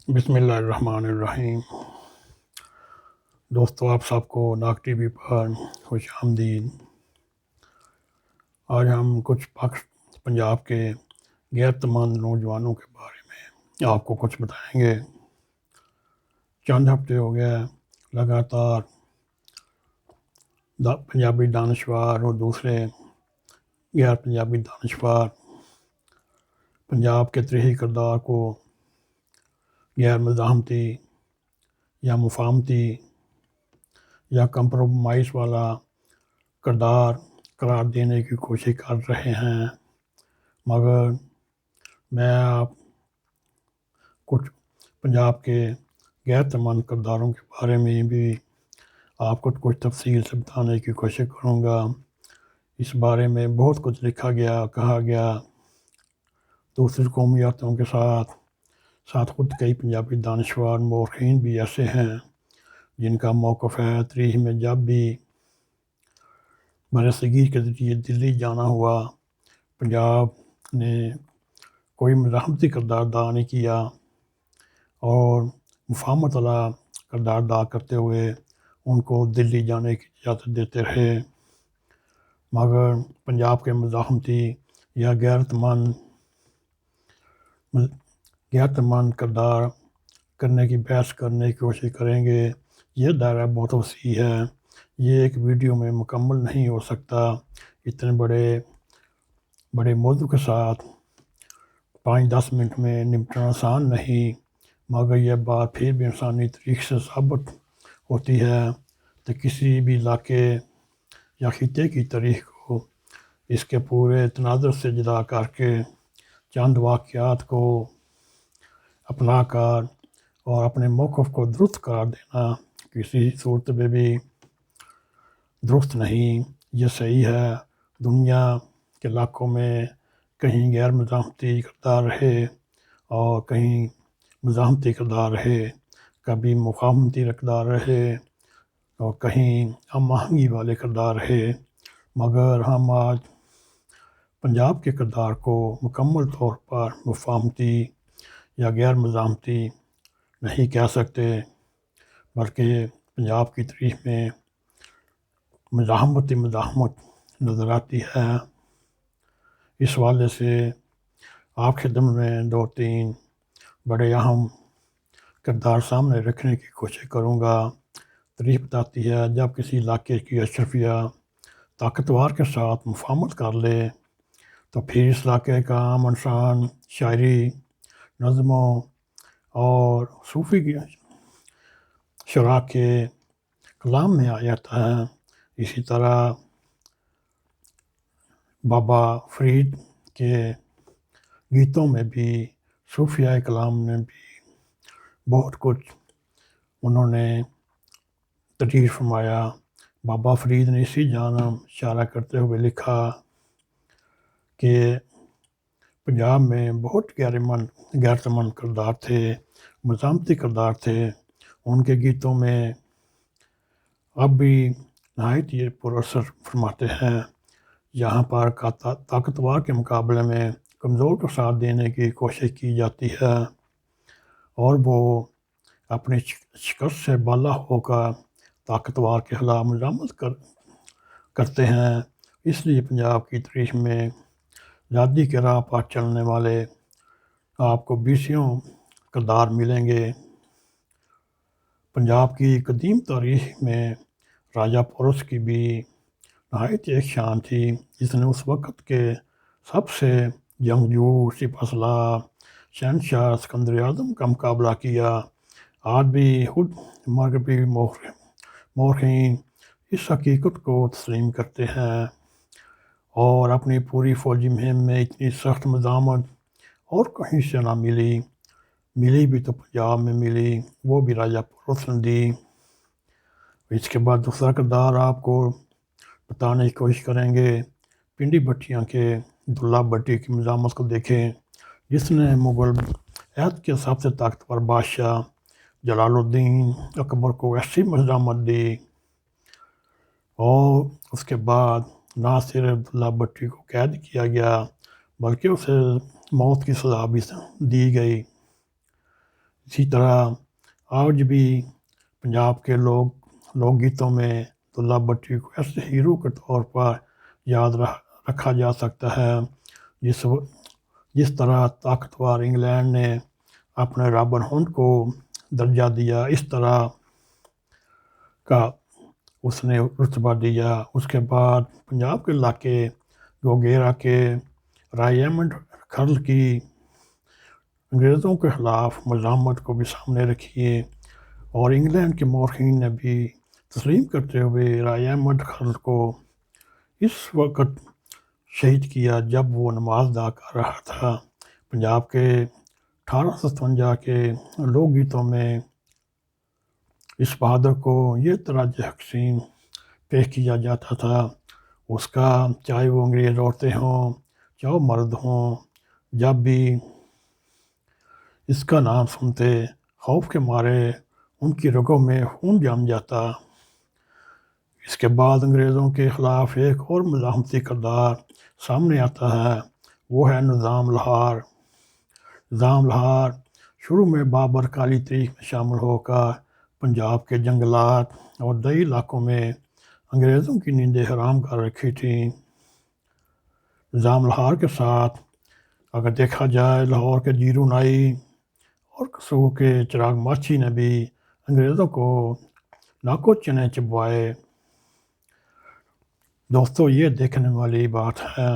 بسم اللہ الرحمن الرحیم۔ دوستو، آپ سب کو ناگ ٹی وی پر خوش آمدید۔ آج ہم کچھ پنجاب کے غیرت مند نوجوانوں کے بارے میں آپ کو کچھ بتائیں گے۔ چند ہفتے ہو گئے لگاتار پنجابی دانشور اور دوسرے غیر پنجابی دانشور پنجاب کے تاریخی کردار کو غیر مزاحمتی یا مفاہمتی یا کمپرومائز والا کردار قرار دینے کی کوشش کر رہے ہیں، مگر میں آپ کچھ پنجاب کے غیر مند کرداروں کے بارے میں بھی آپ کو کچھ تفصیل سے بتانے کی کوشش کروں گا۔ اس بارے میں بہت کچھ لکھا گیا، کہا گیا۔ دوسری قومیاتوں کے ساتھ خود کئی پنجابی دانشور مورخین بھی ایسے ہیں جن کا موقف ہے تاریخ میں جب بھی برصغیر کے ذریعے دلی جانا ہوا، پنجاب نے کوئی مزاحمتی کردار ادا نہیں کیا اور مفاہمت والا کردار ادا کرتے ہوئے ان کو دلی جانے کی اجازت دیتے رہے، مگر پنجاب کے مزاحمتی یا غیرت مند کردار کرنے کی بحث کرنے کی کوشش کریں گے۔ یہ دائرہ بہت وسیع ہے، یہ ایک ویڈیو میں مکمل نہیں ہو سکتا۔ اتنے بڑے موضوع کے ساتھ 5-10 منٹ میں نمٹنا آسان نہیں، مگر یہ بات پھر بھی انسانی تاریخ سے ثابت ہوتی ہے کہ کسی بھی علاقے یا خطے کی تاریخ کو اس کے پورے تناظر سے جدا کر کے چند واقعات کو اپنا کر اور اپنے موقف کو درست قرار دینا کسی صورت میں بھی درست نہیں۔ یہ صحیح ہے دنیا کے علاقوں میں کہیں غیر مزاحمتی کردار رہے اور کہیں مزاحمتی کردار رہے، کبھی مفاہمتی کردار رہے اور کہیں ہم آہنگی والے کردار رہے، مگر ہم آج پنجاب کے کردار کو مکمل طور پر مفاہمتی یا غیر مزاحمتی نہیں کہہ سکتے، بلکہ پنجاب کی تاریخ میں مزاحمت نظر آتی ہے۔ اس حوالے سے آپ خدمت میں 2-3 بڑے اہم کردار سامنے رکھنے کی کوشش کروں گا۔ تاریخ بتاتی ہے جب کسی علاقے کی اشرفیہ طاقتور کے ساتھ مفاہمت کر لے تو پھر اس علاقے کا عام انسان شاعری، نظموں اور صوفی شعراء کے کلام میں آ جاتا ہے۔ اسی طرح بابا فرید کے گیتوں میں بھی صوفیاء کلام نے بھی بہت کچھ انہوں نے تحریر فرمایا۔ بابا فرید نے اسی جانب اشارہ کرتے ہوئے لکھا کہ پنجاب میں بہت غیرت مند کردار تھے، مزاحمتی کردار تھے۔ ان کے گیتوں میں اب بھی نہایت یہ پر اثر فرماتے ہیں۔ یہاں پر طاقتور کے مقابلے میں کمزور کو ساتھ دینے کی کوشش کی جاتی ہے اور وہ اپنی شکست سے بالا ہو کر طاقتور کے خلاف مزاحمت کرتے ہیں۔ اس لیے پنجاب کی تاریخ میں آزادی کے راہ پر چلنے والے آپ کو 20 کردار ملیں گے۔ پنجاب کی قدیم تاریخ میں راجہ پورس کی بھی نہایت ایک شان تھی، جس نے اس وقت کے سب سے جنگجو سپہ سالار شہنشاہ اسکندر اعظم کا مقابلہ کیا۔ آج بھی خود مغربی مورخین اس حقیقت کو تسلیم کرتے ہیں اور اپنی پوری فوجی مہم میں اتنی سخت مزاحمت اور کہیں سے نہ ملی بھی تو پنجاب میں ملی، وہ بھی راجہ پورس نے دی۔ اس کے بعد دوسرا کردار آپ کو بتانے کی کوشش کریں گے۔ پنڈی بٹیاں کے دلہ بٹی کی مزاحمت کو دیکھیں، جس نے مغل عہد کے سب سے طاقتور بادشاہ جلال الدین اکبر کو ایسی مزاحمت دی اور اس کے بعد نہ صرف دلہ بٹی کو قید کیا گیا بلکہ اسے موت کی سزا بھی دی گئی۔ اسی طرح آج بھی پنجاب کے لوک گیتوں میں دلہ بٹی کو ایسے ہیرو کے طور پر یاد رکھا جا سکتا ہے جس طرح طاقتور انگلینڈ نے اپنے رابن ہنٹ کو درجہ دیا، اس طرح کا اس نے رتبہ دیا۔ اس کے بعد پنجاب کے علاقے گوگیرا کے رائمنڈ کھرل کی انگریزوں کے خلاف مزاحمت کو بھی سامنے رکھیے، اور انگلینڈ کے مورخین نے بھی تسلیم کرتے ہوئے رائمنڈ کھرل کو اس وقت شہید کیا جب وہ نماز ادا کر رہا تھا۔ پنجاب کے 1857 کے لوک گیتوں میں اس بہادر کو یہ تاراج حسین پیش کیا جاتا تھا، اس کا چاہے وہ انگریز عورتیں ہوں چاہے مرد ہوں، جب بھی اس کا نام سنتے خوف کے مارے ان کی رگوں میں خون جم جاتا۔ اس کے بعد انگریزوں کے خلاف ایک اور مزاحمتی کردار سامنے آتا ہے، وہ ہے نظام لاہور۔ نظام لاہور شروع میں بابر کالی تاریخ میں شامل ہو کر پنجاب کے جنگلات اور دیہی علاقوں میں انگریزوں کی نیندیں حرام کر رکھی تھیں۔ نظام لاہور کے ساتھ اگر دیکھا جائے، لاہور کے جیرو نائی اور قصور کے چراغ ماچھی نے بھی انگریزوں کو ناکو چنے چبوائے۔ دوستو، یہ دیکھنے والی بات ہے،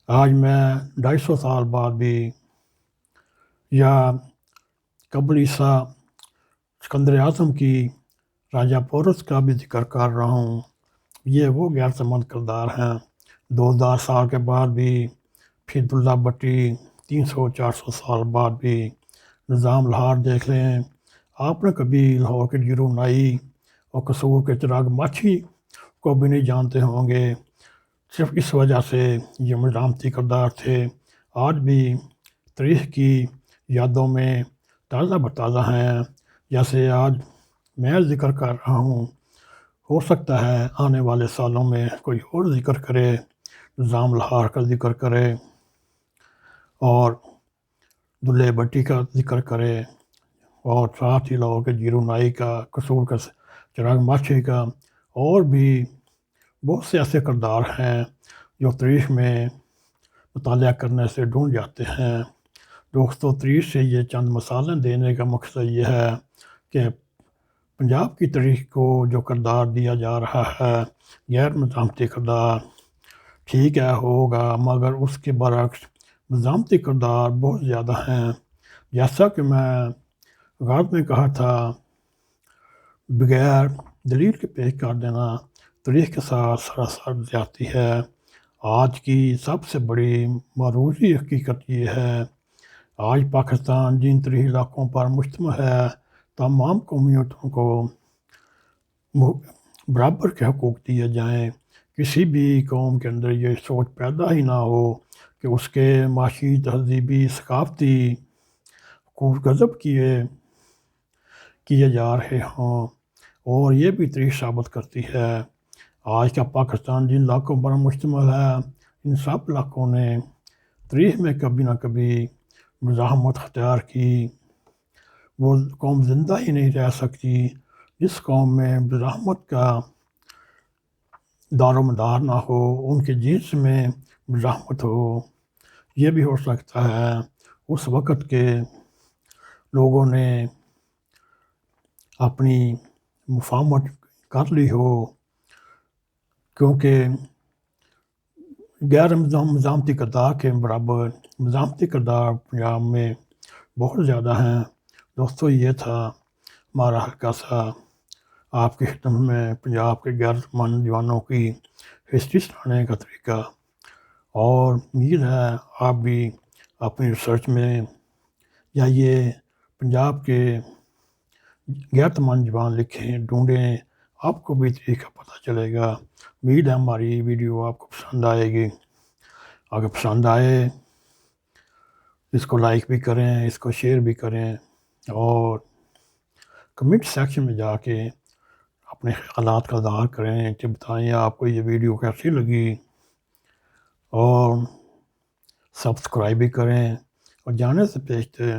آج میں 250 سال بعد بھی یا قبل عیسیٰ سکندر اعظم کی راجہ پورس کا بھی ذکر کر رہا ہوں۔ یہ وہ غیرت مند کردار ہیں۔ 2000 سال کے بعد بھی پھر دلہ بٹی 300-400 سال بعد بھی نظام لاہور دیکھ لیں۔ آپ نے کبھی لاہور کے جیرو نائی اور قصور کے چراغ ماچھی کو بھی نہیں جانتے ہوں گے، صرف اس وجہ سے یہ مزاحمتی کردار تھے۔ آج بھی تاریخ کی یادوں میں تازہ بتازہ ہیں، جیسے آج میں ذکر کر رہا ہوں، ہو سکتا ہے آنے والے سالوں میں کوئی اور ذکر کرے، نظام لاہور کا ذکر کرے اور دلہ بٹی کا ذکر کرے، اور ساتھ ہی لاہور کے جیرو نائی کا، قصور کا چراغ ماچھی کا، اور بھی بہت سے ایسے کردار ہیں جو تاریخ میں مطالعہ کرنے سے ڈھونڈ جاتے ہیں۔ دوستو، تاریخ سے یہ چند مثالیں دینے کا مقصد یہ ہے کہ پنجاب کی تاریخ کو جو کردار دیا جا رہا ہے، غیر مزاحمتی کردار، ٹھیک ہے ہوگا، مگر اس کے برعکس مزاحمتی کردار بہت زیادہ ہیں۔ جیسا کہ میں آغاز میں کہا تھا، بغیر دلیل کے پیش کر دینا تاریخ کے ساتھ سراسر زیادتی ہے۔ آج کی سب سے بڑی معروضی حقیقت یہ ہے، آج پاکستان جن تاریخی علاقوں پر مشتمل ہے، تمام قومیتوں کو برابر کے حقوق دیے جائیں۔ کسی بھی قوم کے اندر یہ سوچ پیدا ہی نہ ہو کہ اس کے معاشی، تہذیبی، ثقافتی حقوق غصب کیے جا رہے ہوں، اور یہ بھی تاریخ ثابت کرتی ہے۔ آج کا پاکستان جن علاقوں پر مشتمل ہے، ان سب علاقوں نے تاریخ میں کبھی نہ کبھی مزاحمت اختیار کی۔ وہ قوم زندہ ہی نہیں رہ سکتی جس قوم میں مزاحمت کا دار و مدار نہ ہو، ان کے جنس میں مزاحمت ہو۔ یہ بھی ہو سکتا ہے اس وقت کے لوگوں نے اپنی مفاہمت کر لی ہو، کیونکہ غیر مزاحمتی کردار کے برابر مزاحمتی کردار پنجاب میں بہت زیادہ ہیں۔ دوستو، یہ تھا ہمارا ہلکا سا آپ کی خدمت میں پنجاب کے غیرت مند جوانوں کی ہسٹری سنانے کا طریقہ، اور امید ہے آپ بھی اپنی ریسرچ میں یا یہ پنجاب کے غیرت مند جوان لکھیں، ڈھونڈیں، آپ کو بھی طریقہ پتہ چلے گا۔ امید ہے ہماری ویڈیو آپ کو پسند آئے گی۔ اگر پسند آئے اس کو لائک بھی کریں، اس کو شیئر بھی کریں، اور کمنٹ سیکشن میں جا کے اپنے خیالات کا اظہار کریں کہ بتائیں آپ کو یہ ویڈیو کیسی لگی، اور سبسکرائب بھی کریں، اور جانے سے پہلے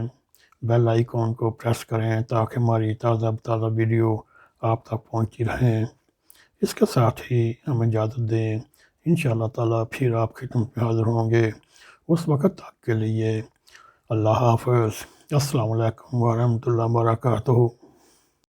بیل آئیکن کو پریس کریں تاکہ ہماری تازہ تازہ ویڈیو آپ تک پہنچتی رہیں۔ اس کے ساتھ ہی ہمیں اجازت دیں، انشاءاللہ تعالیٰ پھر آپ خدمت میں حاضر ہوں گے۔ اس وقت تک کے لیے اللہ حافظ۔ السلام علیکم ورحمۃ اللہ وبرکاتہ۔